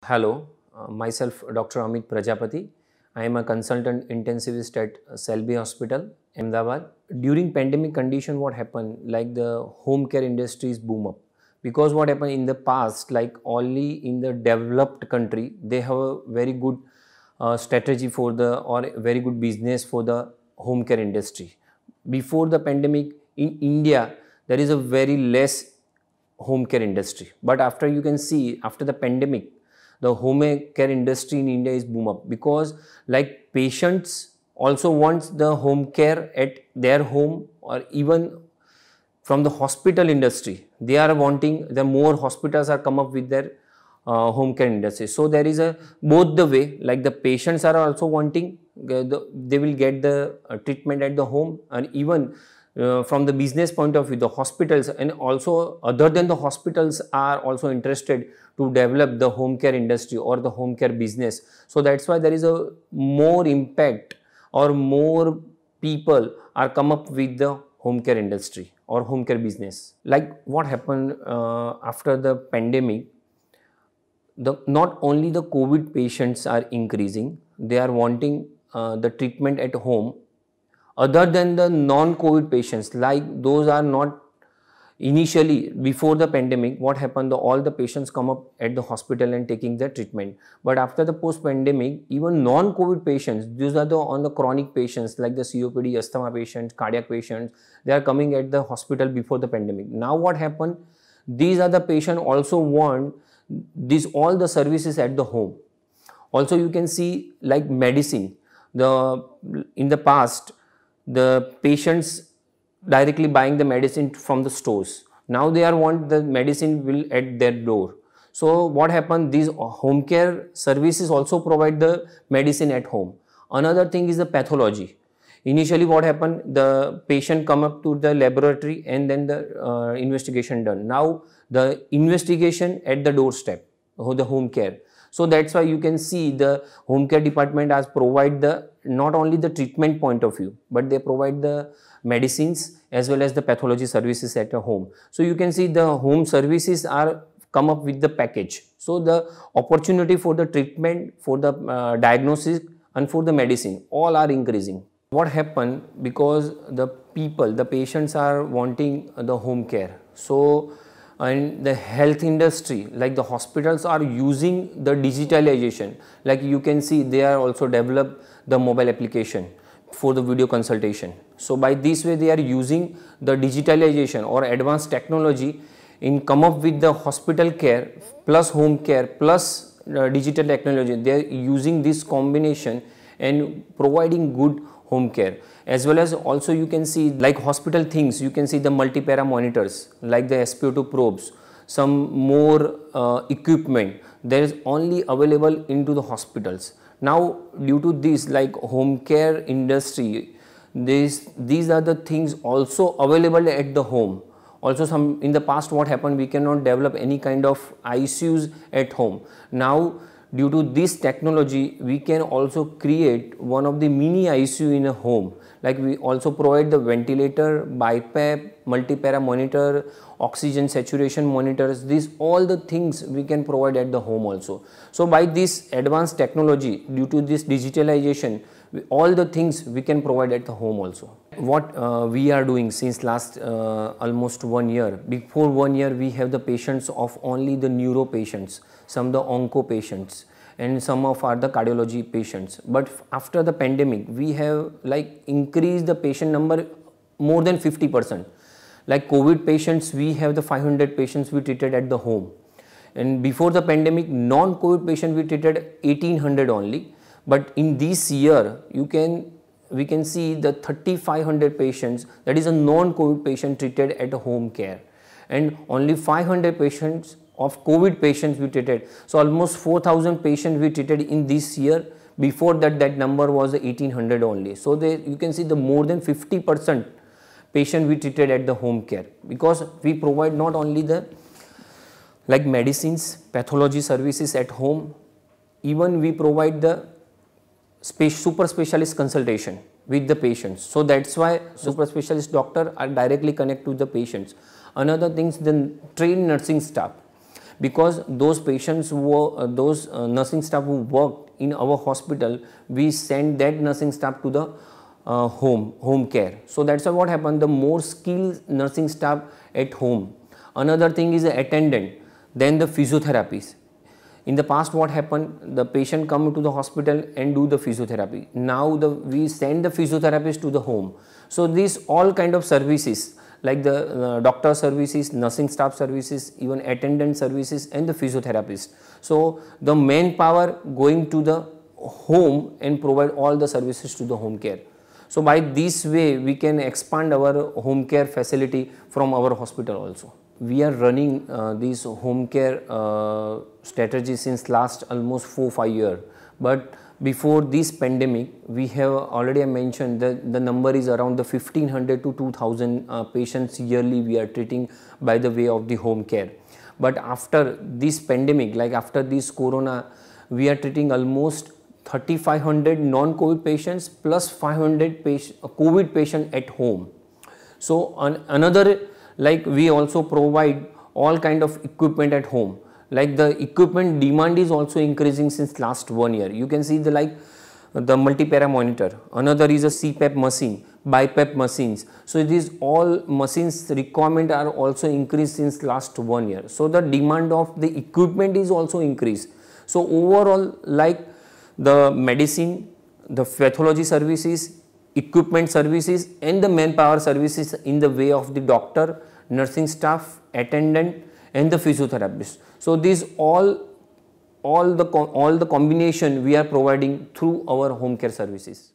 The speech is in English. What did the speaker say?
Hello, myself Dr. Amit Prajapati. I am a consultant intensivist at Selby Hospital, Ahmedabad. During pandemic condition, what happened? Like the home care industries boom up because what happened in the past, like only in the developed country, they have a very good strategy for the or very good business for the home care industry. Before the pandemic in India, there is a very less home care industry, but after you can see after the pandemic the home care industry in India is boom up because like patients also wants the home care at their home, or even from the hospital industry they are wanting the more hospitals are come up with their home care industry. So there is a both the way, like the patients are also wanting they will get the treatment at the home, and even from the business point of view the hospitals and also other than the hospitals are also interested to develop the home care industry or the home care business. So that's why there is a more impact or more people are come up with the home care industry or home care business. Like what happened after the pandemic, not only the COVID patients are increasing, they are wanting the treatment at home other than the non-COVID patients, like those are not initially before the pandemic. What happened, all the patients come up at the hospital and taking their treatment, but after the post-pandemic even non-COVID patients, these are the on the chronic patients like the COPD, asthma patients, cardiac patients, they are coming at the hospital before the pandemic. Now what happened, these are the patients also want these all the services at the home. Also you can see like medicine, the in the past the patients directly buying the medicine from the stores, now they are want the medicine will at their door. So what happened, these home care services also provide the medicine at home. Another thing is the pathology. Initially what happened, the patient come up to the laboratory and then the investigation done. Now the investigation at the doorstep, the home care. So that's why you can see the home care department has provide the not only the treatment point of view, but they provide the medicines as well as the pathology services at a home. So you can see the home services are come up with the package. So the opportunity for the treatment, for the diagnosis and for the medicine all are increasing. What happened, because the people, the patients are wanting the home care. So and the health industry like the hospitals are using the digitalization, like you can see they are also develop the mobile application for the video consultation. So by this way they are using the digitalization or advanced technology in come up with the hospital care plus home care plus digital technology. They are using this combination and providing good home care. As well as also you can see like hospital things, you can see the multi-para monitors like the SpO2 probes, some more equipment there is only available into the hospitals. Now due to this like home care industry, these are the things also available at the home. Also some in the past what happened, we cannot develop any kind of ICUs at home. Now due to this technology we can also create one of the mini ICU in a home. Like we also provide the ventilator, BiPAP, multi-para monitor, oxygen saturation monitors. These all the things we can provide at the home also. So by this advanced technology, due to this digitalization, all the things we can provide at the home also. What we are doing since last almost 1 year. Before 1 year we have the patients of only the neuro patients, some the onco patients, and some of are the cardiology patients. But after the pandemic we have like increased the patient number more than 50%. Like COVID patients, we have the 500 patients we treated at the home, and before the pandemic non-COVID patient we treated 1800 only. But in this year we can see the 3500 patients, that is a non-COVID patient treated at a home care, and only 500 patients of COVID patients we treated. So almost 4000 patients we treated in this year. Before that, that number was 1800 only. So you can see the more than 50% patient we treated at the home care, because we provide not only the like medicines, pathology services at home, even we provide the super specialist consultation with the patients. So that's why super specialist doctor are directly connect to the patients. Another things, the trained nursing staff. because those patients who those nursing staff who worked in our hospital, we send that nursing staff to the home care. So that's what happened, the more skilled nursing staff at home. Another thing is the attendant, then the physiotherapies. In the past, what happened, the patient come to the hospital and do the physiotherapy. Now we send the physiotherapist to the home. So these all kind of services like the doctor services, nursing staff services, even attendant services and the physiotherapist. So the manpower going to the home and provide all the services to the home care. So by this way we can expand our home care facility from our hospital also. We are running this home care strategy since last almost 4-5 years, but before this pandemic we have already mentioned that the number is around the 1500 to 2000 patients yearly we are treating by the way of the home care. But after this pandemic, like after this corona, we are treating almost 3500 non-COVID patients plus 500 COVID patients at home. So another, like we also provide all kind of equipment at home. Like the equipment demand is also increasing since last 1 year. You can see the like the multi-para monitor. Another is a CPAP machine, BiPAP machines. So these all machines requirement are also increased since last 1 year. So the demand of the equipment is also increased. So overall, like the medicine, the pathology services, equipment services and the manpower services in the way of the doctor, nursing staff, attendant and the physiotherapist. So these all the combination we are providing through our home care services.